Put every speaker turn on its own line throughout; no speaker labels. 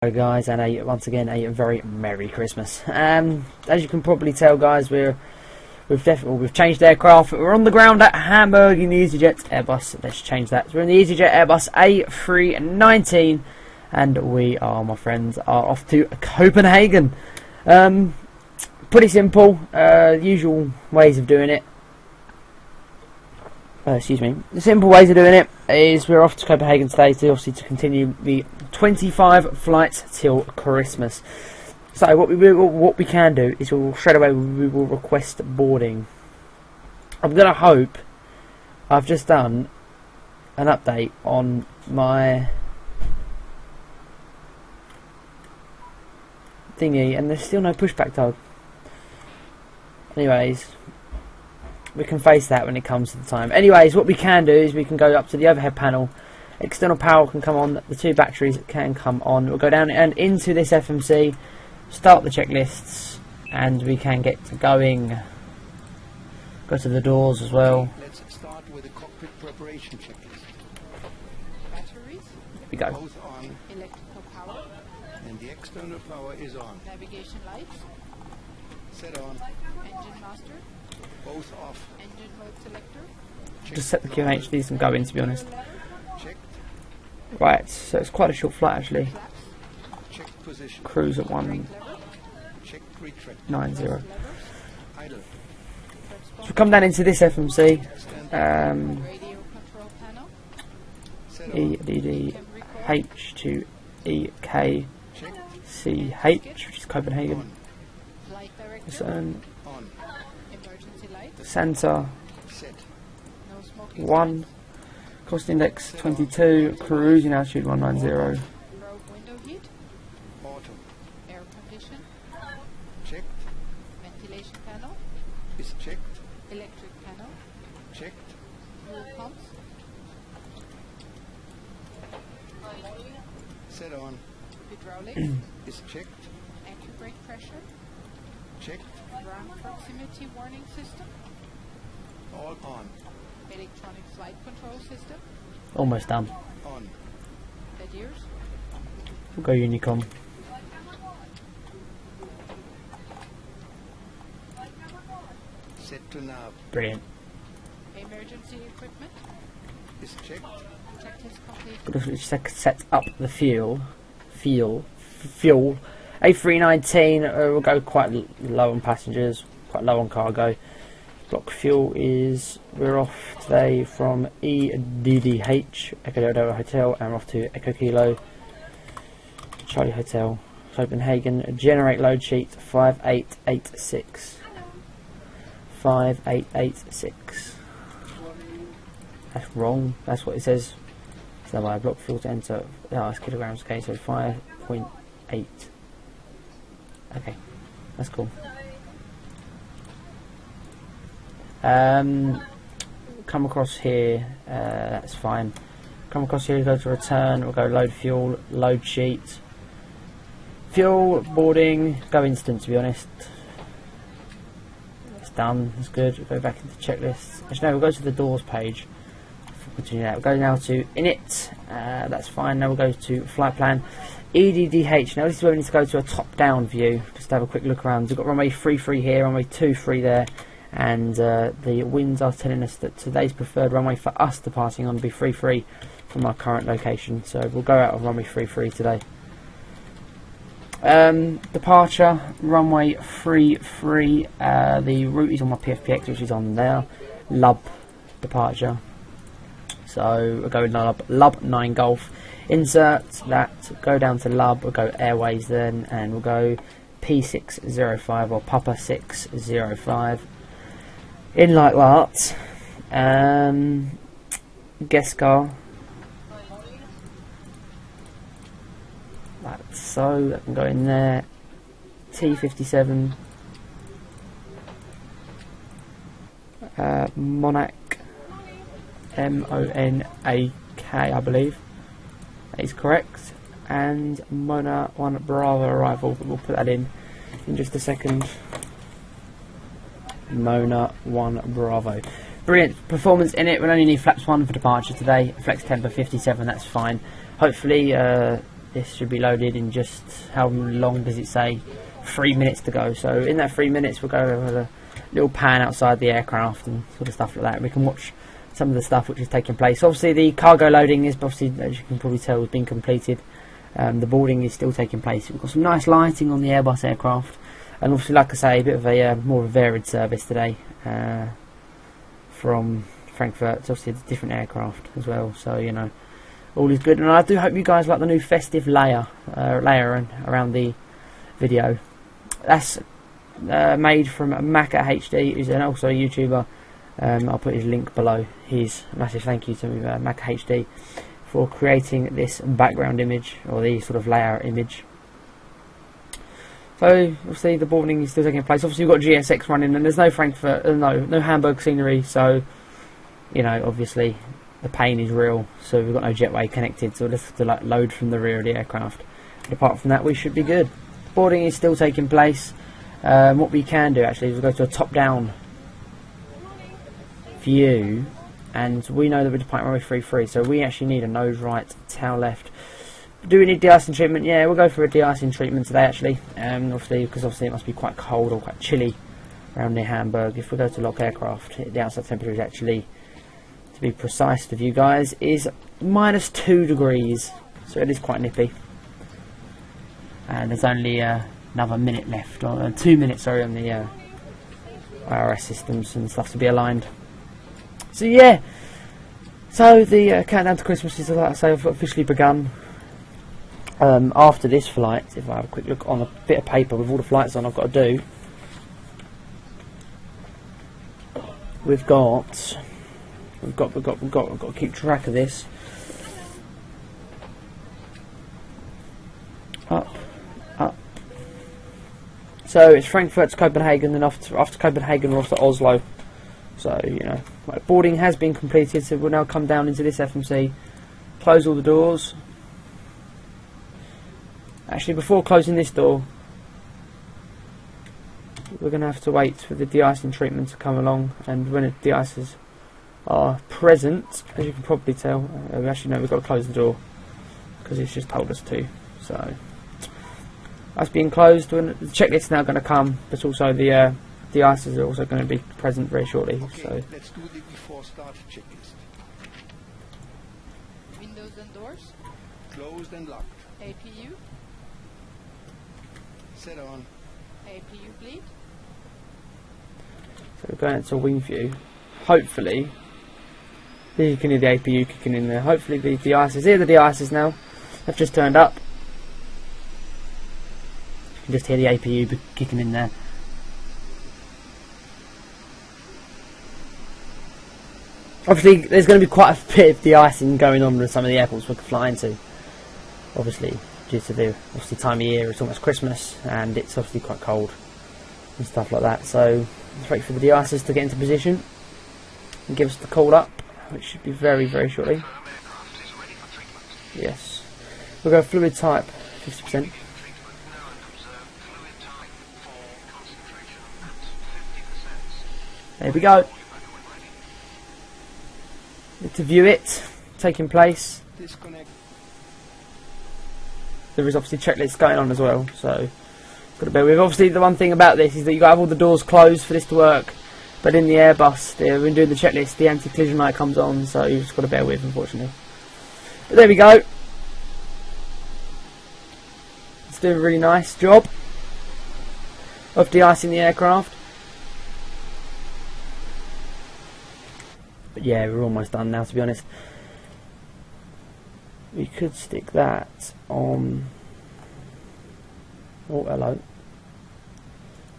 Hello guys, and once again a very Merry Christmas. As you can probably tell, guys, we've changed aircraft. We're on the ground at Hamburg in the EasyJet Airbus. Let's change that. So we're in the EasyJet Airbus A319, and we are, my friends, are off to Copenhagen. Pretty simple, usual ways of doing it. Excuse me. The simple ways of doing it is we're off to Copenhagen today to continue the 25 flights till Christmas. So what we can do is straight away we will request boarding. I'm gonna hope I've just done an update on my thingy and there's still no pushback tug. Anyways, we can face that when it comes to the time. Anyways, what we can do is we can go up to the overhead panel. External power can come on. The two batteries can come on. We'll go down and into this FMC, start the checklists, and we can get going. Go to the doors as well.
Let's start with the cockpit preparation checklist.
Batteries.
Here we go.
Both on.
Electrical power.
And the external power is on.
Navigation lights.
Set on.
Engine master.
Both off.
Engine mode selector.
Just set the QNH. These can go in, to be honest.
Checked.
Right, so it's quite a short flight actually.
Checked position.
Cruise at 190.
Checked retract.
Lever.
Idle.
So we come down into this FMC.
Radio control panel.
Set on.
EDDH-EKCH, which is Copenhagen.
Flight director.
So,
On.
Emergency lights.
Sensor
Set.
No smoking
1, cost index 22, cruising altitude 190.
signs. Rogue window heat.
Auto.
Air condition.
Checked.
Ventilation panel.
Is checked.
Electric panel.
Checked.
Fuel pumps.
Set on.
Hydraulics.
Is checked.
Anchor brake pressure.
Checked.
Ground proximity warning system.
All on.
Electronic flight control system.
Almost done.
On.
Dead ears.
We'll go Unicom.
Set to nav.
Brilliant.
Emergency equipment.
Is checked.
Checklist complete.
Got to set up the fuel. A319 will go quite low on passengers, quite low on cargo. Block fuel is, we're off today from EDDH, Echo Delta Hotel, and we're off to Echo Kilo, Charlie Hotel, Copenhagen. Generate load sheet 5886. 5886. That's wrong, that's what it says. So I block fuel to enter, it's kilograms, okay, so 5.8. Okay, that's cool. Come across here, that's fine. Come across here, go to return, we'll go load fuel, load sheet. Fuel, boarding, go instant, to be honest. It's done, that's good. We'll go back into checklists. Actually no, we'll go to the doors page. Continue that. We'll go now to init, that's fine. Now we'll go to flight plan. EDDH, now this is where we need to go to a top down view, just to have a quick look around. We've got runway 33 here, runway 23 there, and the winds are telling us that today's preferred runway for us departing on will be 33 from our current location, so we'll go out of runway 33 today. Departure, runway 33, the route is on my PFPX, which is on there, Lub departure. So we'll go with Lub 9 Golf. Insert that, go down to Lub, we'll go Airways then, and we'll go P605 or Papa 605. In like that. Guest car. Like so, that can go in there. T57. Monac. M-O-N-A-K, I believe. That is correct. And Mona 1 Bravo arrival, but we'll put that in just a second. Mona 1 Bravo. Brilliant performance in it. We'll only need flaps 1 for departure today. Flex tempo 57, that's fine. Hopefully this should be loaded in just, how long does it say? 3 minutes to go. So in that 3 minutes we'll go over the little pan outside the aircraft and sort of stuff like that. We can watch some of the stuff which is taking place. Obviously the cargo loading is, obviously, as you can probably tell, has been completed. The boarding is still taking place. We've got some nice lighting on the Airbus aircraft, and obviously, like I say, a bit of a more of a varied service today from Frankfurt. It's obviously a different aircraft as well, so you know, all is good. And I do hope you guys like the new festive layer around the video. That's made from Maka HD, who's also a YouTuber. I'll put his link below. His massive thank you to Maka HD for creating this background image, or the sort of layout image. So obviously the boarding is still taking place. Obviously we've got GSX running, and there's no Frankfurt, no Hamburg scenery. So you know, obviously the pain is real. So we've got no jetway connected, so we'll just have to like load from the rear of the aircraft. But apart from that, we should be good. Boarding is still taking place. What we can do actually is we'll go to a top-down view, and we know that we're departing runway 33, so we actually need a nose right, tail left. Do we need de-icing treatment? Yeah, we'll go for a de-icing treatment today actually, obviously, because obviously it must be quite cold or quite chilly around near Hamburg. If we go to lock aircraft, the outside temperature is actually, to be precise with you guys, is -2 degrees, so it is quite nippy. And there's only another minute left, or 2 minutes, sorry, on the IRS systems and stuff to be aligned. So yeah, so the countdown to Christmas is, like I say, officially begun. After this flight, if I have a quick look on a bit of paper with all the flights on I've got to do, we've got to keep track of this. Up. So it's Frankfurt to Copenhagen, then after Copenhagen we're off to Oslo. So, you know, right, boarding has been completed, so we'll now come down into this FMC, close all the doors. Actually, before closing this door, we're going to have to wait for the de-icing treatment to come along, and when the de-icers are present, as you can probably tell, actually no, we've got to close the door, because it's just told us to. So, that's being closed, when the checklist is now going to come, but also the de-icers are also going to be present very shortly.
Okay,
So
let's do the before start checklist.
Windows and doors.
Closed and locked.
APU.
Set on.
APU bleed.
So we're going into wing view. Hopefully, you can hear the APU kicking in there. Hopefully the de-icers, here the de-icers now, have just turned up. You can just hear the APU kicking in there. Obviously, there's going to be quite a bit of de-icing going on with some of the airports we can fly into. Obviously, due to the time of year, it's almost Christmas, and it's obviously quite cold and stuff like that. So let's wait for the de-icers to get into position and give us the call up, which should be very, very shortly. Yes, we'll go fluid type 50%. There we go. To view it taking place.
Disconnect.
There is obviously checklists going on as well, so got to bear with. Obviously, the one thing about this is that you got to have all the doors closed for this to work. But in the Airbus, when doing the checklist, the anti-collision light comes on, so you've just got to bear with, unfortunately. But there we go. It's doing a really nice job of de-icing the aircraft. But yeah, we're almost done now, to be honest. We could stick that on auto.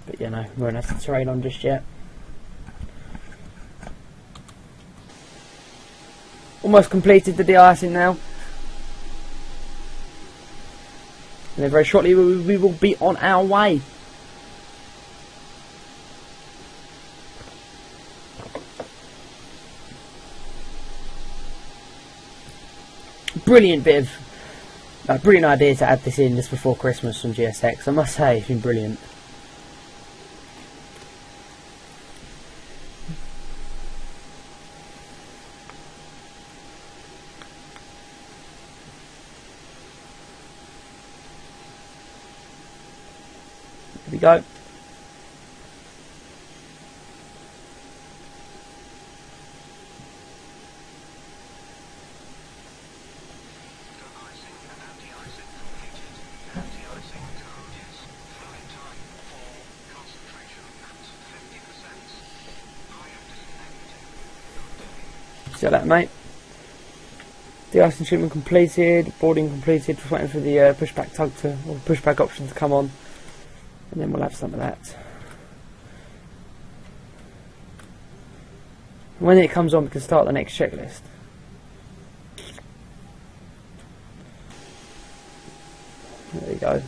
But yeah, no, we won't have the terrain on just yet. Almost completed the de-icing now. And then very shortly we will be on our way. Brilliant bit of brilliant idea to add this in just before Christmas from GSX. I must say, it's been brilliant. we go. See that, mate? De-icing treatment completed, boarding completed, just waiting for the pushback tug to, or pushback option to come on, and then we'll have some of that. When it comes on, we can start the next checklist. There you go.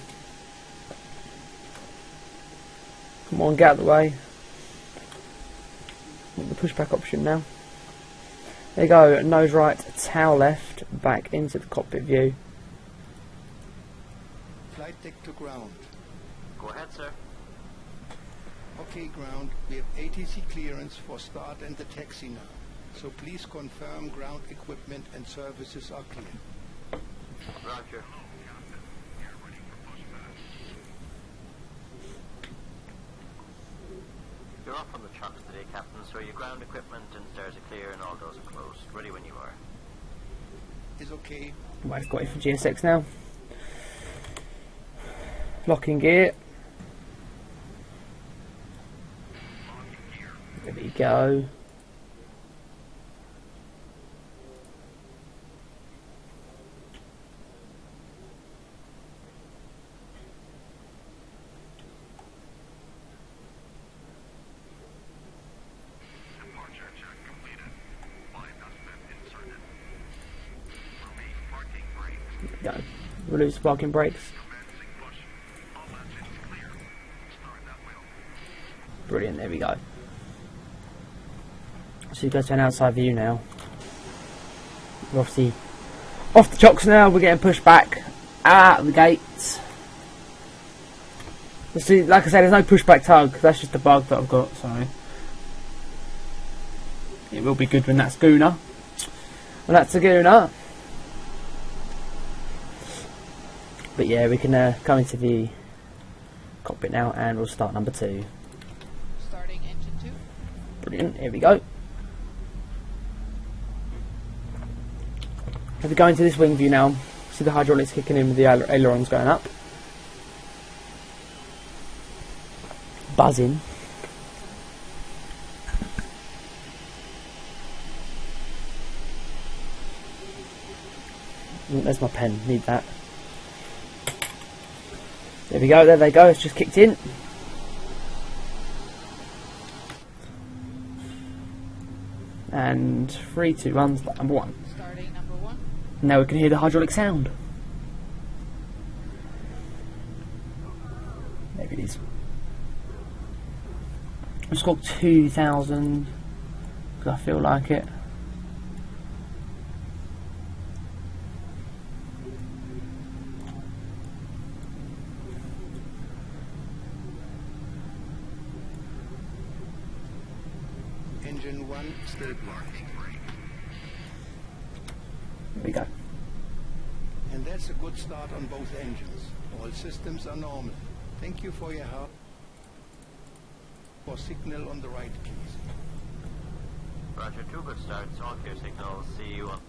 Come on, get out of the way. Want the pushback option now. There you go, nose right, tail left, back into the cockpit view.
Flight deck to ground.
Go ahead, sir.
Okay, ground. We have ATC clearance for start and the taxi now. So please confirm ground equipment and services are clear.
Roger. You're off on the trucks today, Captain, so your ground equipment and stairs are clear and all doors are closed. Ready when you are.
Is okay.
Right, it's got it for GSX now. Locking gear. There we go. Go. Release parking brakes. Brilliant, there we go. So you go to an outside view now. We're obviously off the chocks now, we're getting pushed back out of the gates. See, like I said, there's no pushback tug, that's just a bug that I've got, so it will be good when that's Gooner. Well, that's a Gooner. But yeah, we can come into the cockpit now and we'll start number 2.
Starting engine 2.
Brilliant, here we go. If we go into this wing view now, see the hydraulics kicking in with the ailerons going up. Buzzing. There's my pen, need that. There we go, there they go, it's just kicked in. And 3, 2, 1, start number 1.
Starting number 1.
Now we can hear the hydraulic sound. There it is. Let's go 2,000 because I feel like it.
Engine 1 stabilized.
There we go.
And that's a good start on both engines. All systems are normal. Thank you for your help. For signal on the right, please.
Roger, 2 good starts, all clear signals. See you on.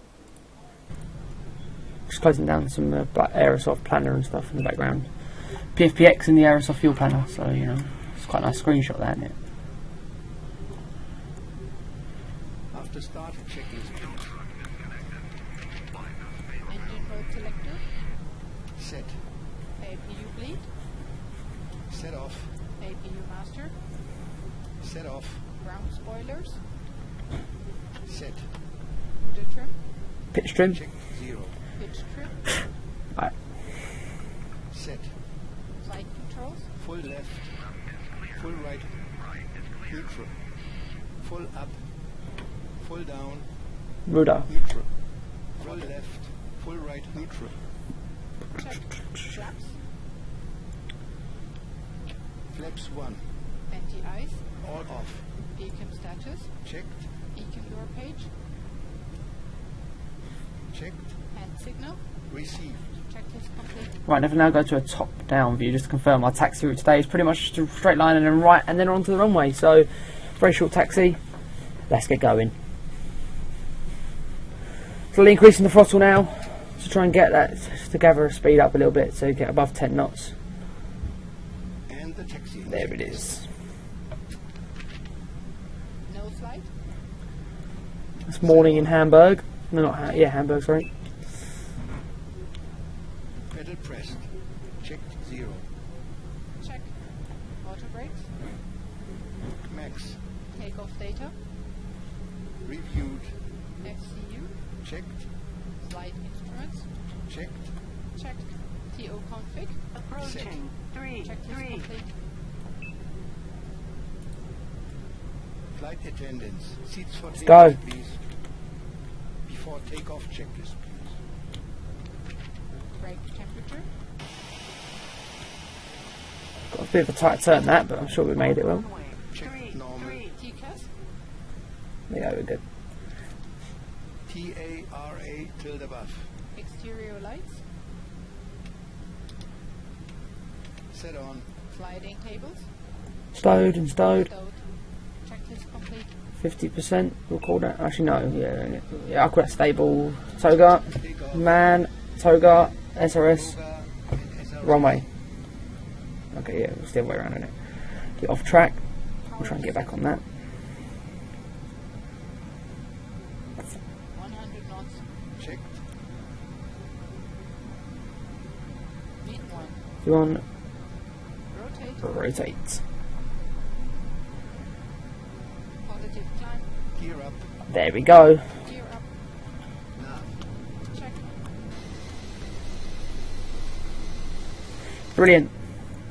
Just closing down some Aerosoft planner and stuff in the background. PFPX in the Aerosoft fuel planner, so you know, it's quite a nice screenshot there, isn't it?
After start, checking speed.
Engine mode selector.
Set.
APU bleed.
Set off.
APU master.
Set off.
Ground spoilers.
Set.
Rudder trim.
Pitch trim.
Check 0.
Pitch trim.
Right.
Set.
Flight controls.
Full left. Full right. Neutral. Full up. Full down.
Rudder.
Neutral. Full left. Full right. Neutral.
Check. Flaps.
Flaps 1.
Anti-ice.
All off.
Ecam status.
Checked.
Ecam door page.
Checked.
Hand signal.
Received.
Checklist complete.
Right, if we now go to a top-down view, just to confirm our taxi route today is pretty much just a straight line and then right, and then onto the runway. So, very short taxi. Let's get going. Slowly increasing the throttle now to try and get that, to gather speed up a little bit, so you get above 10 knots.
And the taxi.
There it is.
No flight.
It's morning in Hamburg. No, not Hamburg, sorry.
Pedal pressed. Checked 0.
Check. Auto brakes.
Max.
Takeoff data.
Reviewed.
FCU.
Checked.
Flight instruments.
Checked.
Checked. TO config.
Approaching.
Checklist complete.
Flight attendants. Seats for takeoff,
go.
please. Before takeoff, checklist, please.
Brake temperature.
Got a bit of a tight turn that, but I'm sure we made it well.
Checked normal.
TCAS.
Yeah, we're good.
TARA tilde above.
Exterior lights.
Set on.
Sliding tables.
Stowed and stowed.
Stowed. Checklist complete.
50%, we'll call that. Actually, no, yeah, I'll call that stable. Toga,
Takeoff.
man, Toga, SRS,
Yoga and SRS.
runway. Okay, yeah, we're still way around in it. Get off track. We'll try and get back on that.
100 knots.
Checked.
Mid 1.
You on
Rotate.
rotate.
Positive climb.
Gear up.
There we go.
Gear up.
Nav.
Check.
Brilliant.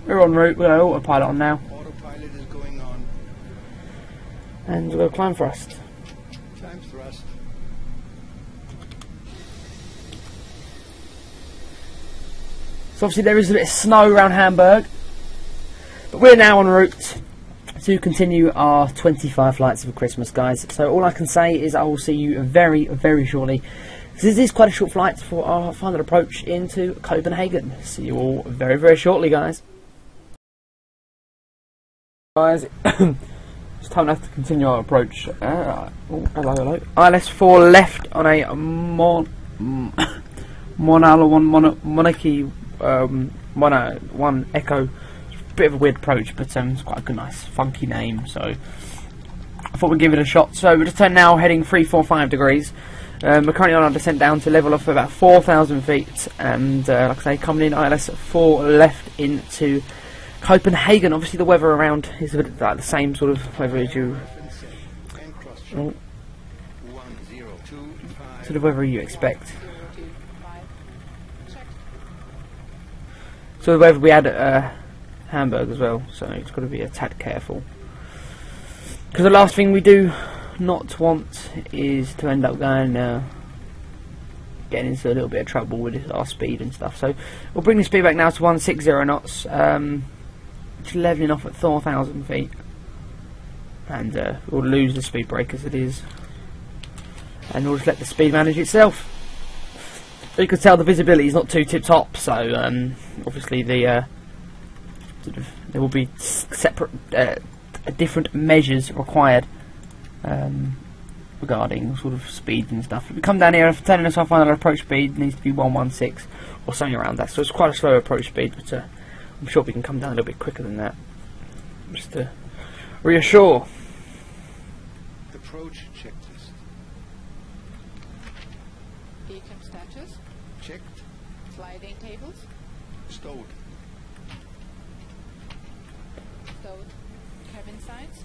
We're en route. We're going to autopilot on now,
Autopilot is going on.
and we'll go climb thrust.
Climb thrust.
So obviously there is a bit of snow around Hamburg, but we're now en route to continue our 25 flights of Christmas, guys. So all I can say is I will see you very, very shortly. This is quite a short flight for our final approach into Copenhagen. See you all very, very shortly, guys. Guys, it's time now to continue our approach. Oh, hello. ILS-4 left on a Monarchy 1 Echo. Bit of a weird approach, but it's quite a good, nice, funky name. So I thought we'd give it a shot. So we're just now heading 345 degrees. We're currently on our descent down to a level of about 4,000 feet, and like I say, coming in ILS-4 left into Copenhagen. Obviously, the weather around is a bit like the same sort of weather as you,
Reference set. And cross check. 1025.
sort of weather you expect.
025. Check.
So the weather we had at Hamburg as well, so it's got to be a tad careful. Because the last thing we do not want is to end up going getting into a little bit of trouble with our speed and stuff. So we'll bring the speed back now to 160 knots, just levelling off at 4,000 feet, and we'll lose the speed brake as it is, and we'll just let the speed manage itself. You can tell the visibility is not too tip top, so obviously the there will be separate different measures required regarding sort of speeds and stuff. If we come down here, if telling us our final approach speed needs to be 116 or something around that, so it's quite a slow approach speed, but I'm sure we can come down a little bit quicker than that, just to reassure.
Approach checklist.
Beacon status.
Checked.
Sliding tables.
Stowed.
Stowed. Cabin signs.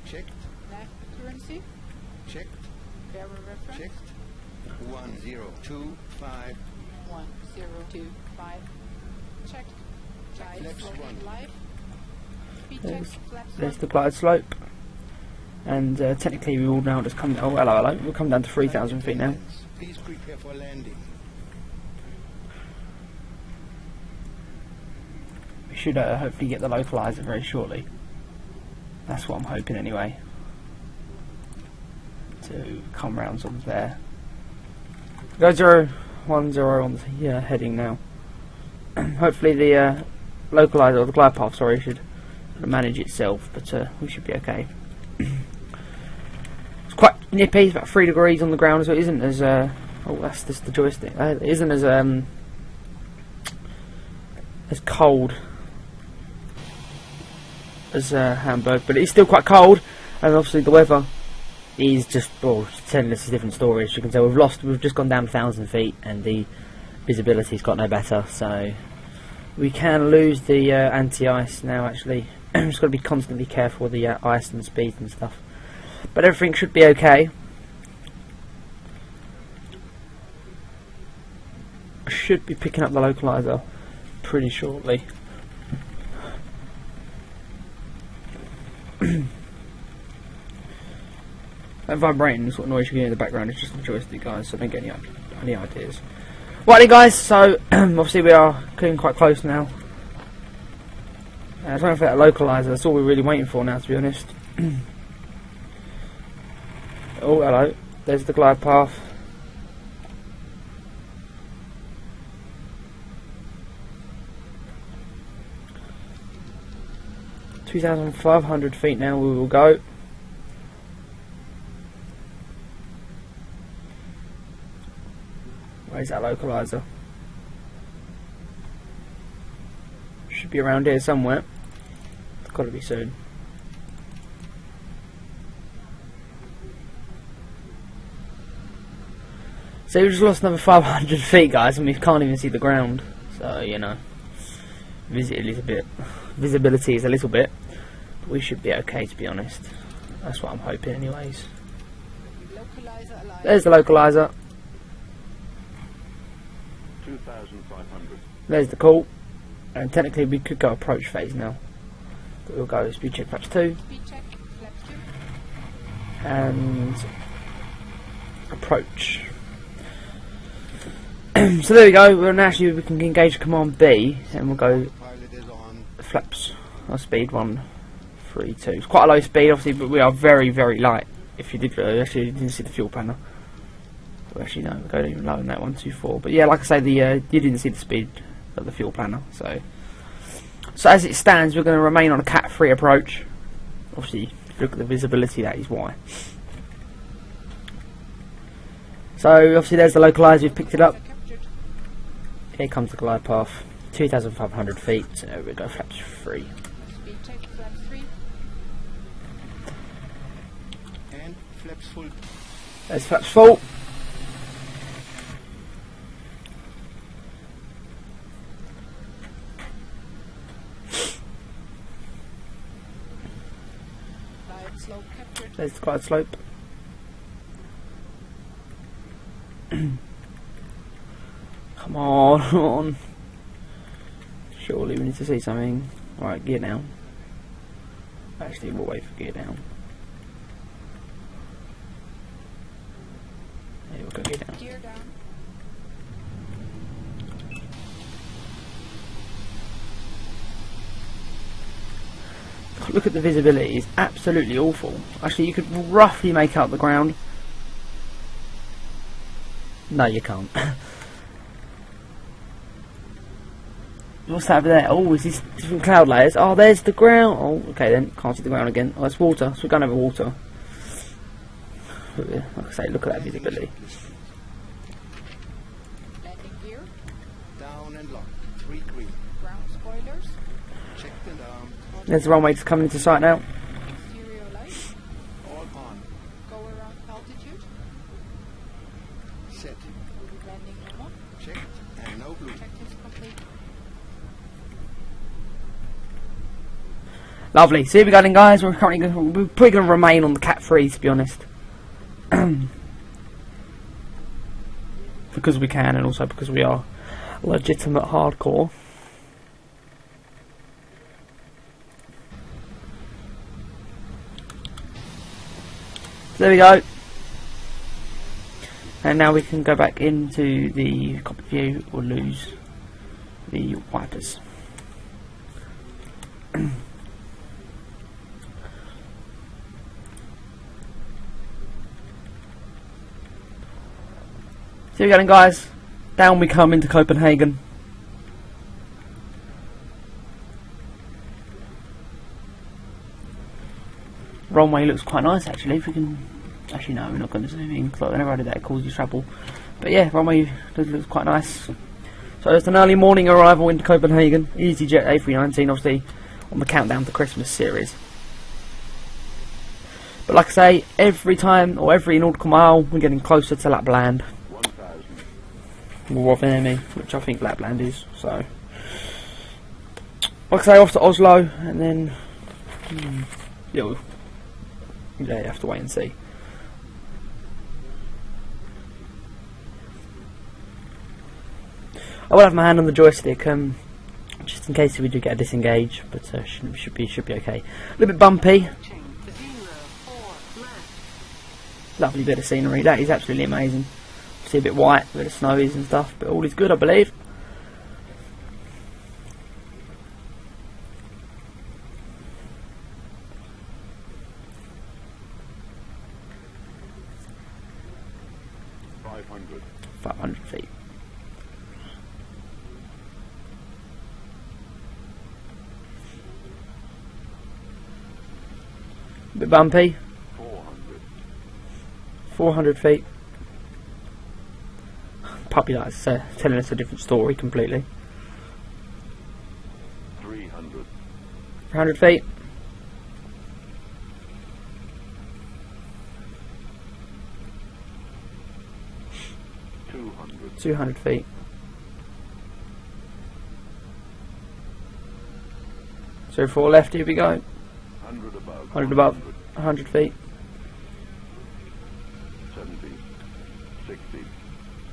Checked.
Nav accuracy.
Checked.
VRYR reference.
Checked. 1025.
1025. Checked. Guide
Flaps
floating
one.
live. Speed check. Flaps
There's
one.
the glide slope, and technically we will now just come. Oh, hello. We'll come down to 3,000 feet now.
Please prepare for landing.
We should hopefully get the localizer very shortly. That's what I'm hoping anyway. To come round sort of there. Go 010 on the heading now. Hopefully the localizer, or the glide path, sorry, should manage itself, but we should be okay. It's quite nippy, it's about 3 degrees on the ground, so it isn't as oh, that's just the joystick. It isn't as cold as Hamburg, but it's still quite cold, and obviously the weather is just, well, telling us a different story. As you can tell, we've just gone down 1,000 feet, and the visibility's got no better, so we can lose the anti-ice now. Actually, just got to be constantly careful with the ice and speed and stuff, but everything should be okay. I should be picking up the localizer pretty shortly. That vibrating sort of noise you hear in the background is just the joystick, guys, so don't get any ideas. Righty guys, so obviously we are getting quite close now. I don't know if that localizer, that's all we're really waiting for now, to be honest. Oh, hello, there's the glide path. (2,500 feet now we will go. Where's that localizer? Should be around here somewhere. It's got to be soon. So we just lost another 500 feet, guys, and we can't even see the ground. So, you know, visibility is a little bit, but we should be okay, to be honest. That's what I'm hoping, anyways.
Localizer alive.
There's the localizer.
2,500.
There's the call, and technically we could go approach phase now. But we'll go speed check flaps 2
Speed check, flaps 2.
and approach. So there we go. Well, now actually we can engage command B, and we'll go
Pilot is on.
flaps. Our speed 132. It's quite a low speed, obviously, but we are very, very light. If you did, actually you didn't see the fuel panel. Well, actually, no, we're going even lower than that 124. But yeah, like I say, you didn't see the speed of the fuel planner. So as it stands, we're going to remain on a Cat 3 approach. Obviously, if you look at the visibility, that is why. So obviously, there's the localizer. We've picked it up.
Captured.
Here comes the glide path. 2,500 feet. So there we go, flaps 3.
Speed check, flaps 3.
And flaps full.
There's flaps full.
Glide slope captured.
There's the glide slope. Come on. Surely we need to see something. Right, gear down. Actually, we'll wait for gear down. Yeah, we'll go gear down.
Gear down.
Look at the visibility, it's absolutely awful. Actually, you could roughly make out the ground. No, you can't. What's that over there? Oh, is this different cloud layers? Oh, there's the ground. Oh, okay then. Can't see the ground again. Oh, it's water. So we're going over water. Like I say, look at that visibility.
Landing gear.
Down and locked. 3 green.
Ground spoilers.
Checked and armed.
There's the runway just coming into sight now.
Stereo light.
All on.
Go around altitude.
Set.
Landing normal.
Checked and no blue.
Check is complete.
Lovely. So here we go then, guys. We're probably going to remain on the Cat 3, to be honest. Because we can, and also because we are legitimate hardcore. So there we go. And now we can go back into the cockpit view or lose the wipers. Here we go then, guys. Down we come into Copenhagen. Runway looks quite nice actually. If we can, actually no, we're not going to zoom in because whenever I do that it causes trouble. But yeah, runway looks quite nice. So it's an early morning arrival into Copenhagen. EasyJet A319, obviously on the countdown to Christmas series. But like I say, every time or every nautical mile, we're getting closer to Lapland.
1,000.
More of an enemy, which I think Lapland is. So, like I say, off to Oslo, and then yeah, you have to wait and see. I will have my hand on the joystick, just in case we do get a disengage, but should be okay. A little bit bumpy. Lovely bit of scenery. That is absolutely amazing. See a bit white, a bit of snowies and stuff, but all is good, I believe.
$500.
500 feet. Bit bumpy.
400.
400 feet. Puppy lights telling us a different story completely.
300.
400 feet.
200.
200 feet. 04 left, here we go.
100 above.
100 above. 100 feet.
70, 60,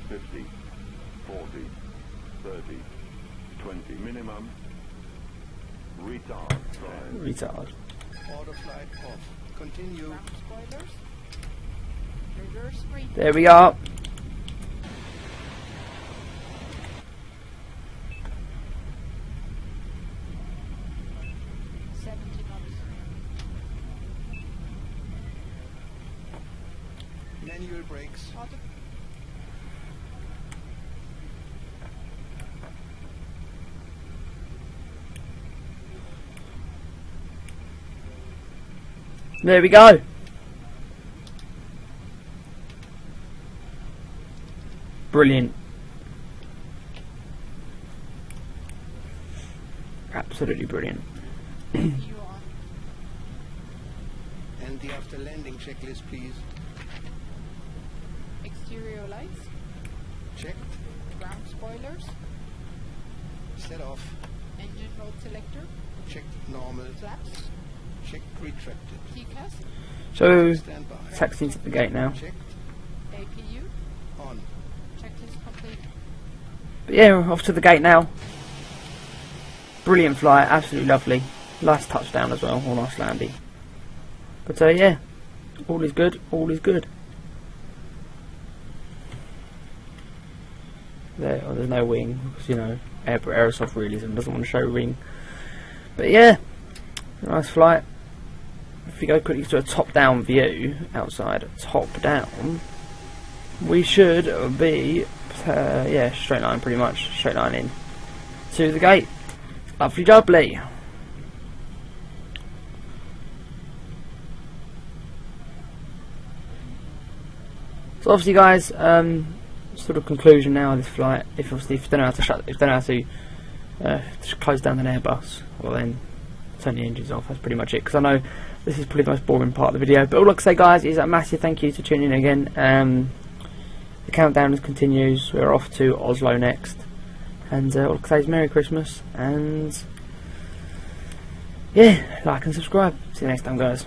50, 40, 30, 20 minimum. Retard. Drive.
Retard.
Auto flight off. Continue.
Ground spoilers. Reverse green.
There we are.
Manual brakes.
Auto.
There we go. Brilliant. Absolutely brilliant.
You on.
And the after landing checklist, please.
Exterior lights.
Checked.
Ground spoilers.
Set off.
Engine mode selector.
Checked normal.
Flaps.
Checked retracted.
TCAS.
So,
Stand by.
taxiing to the gate now.
Checked.
APU.
On.
Checklist complete.
But yeah, we're off to the gate now. Brilliant flight, absolutely lovely. Nice touchdown as well, or nice landing. But yeah, all is good, all is good. There's no wing, because you know, Aerosoft realism doesn't want to show wing. But yeah, nice flight. If we go quickly to a top-down view, outside, top-down, we should be, yeah, straight line pretty much, straight line in to the gate. Lovely jubbly. So obviously guys, sort of conclusion now of this flight, if you don't know how to close down an Airbus, well then turn the engines off. That's pretty much it, because I know this is probably the most boring part of the video. But all I can say guys is a massive thank you to tuning in again. The countdown continues. We're off to Oslo next. And all I can say is Merry Christmas, and yeah, like and subscribe. See you next time guys.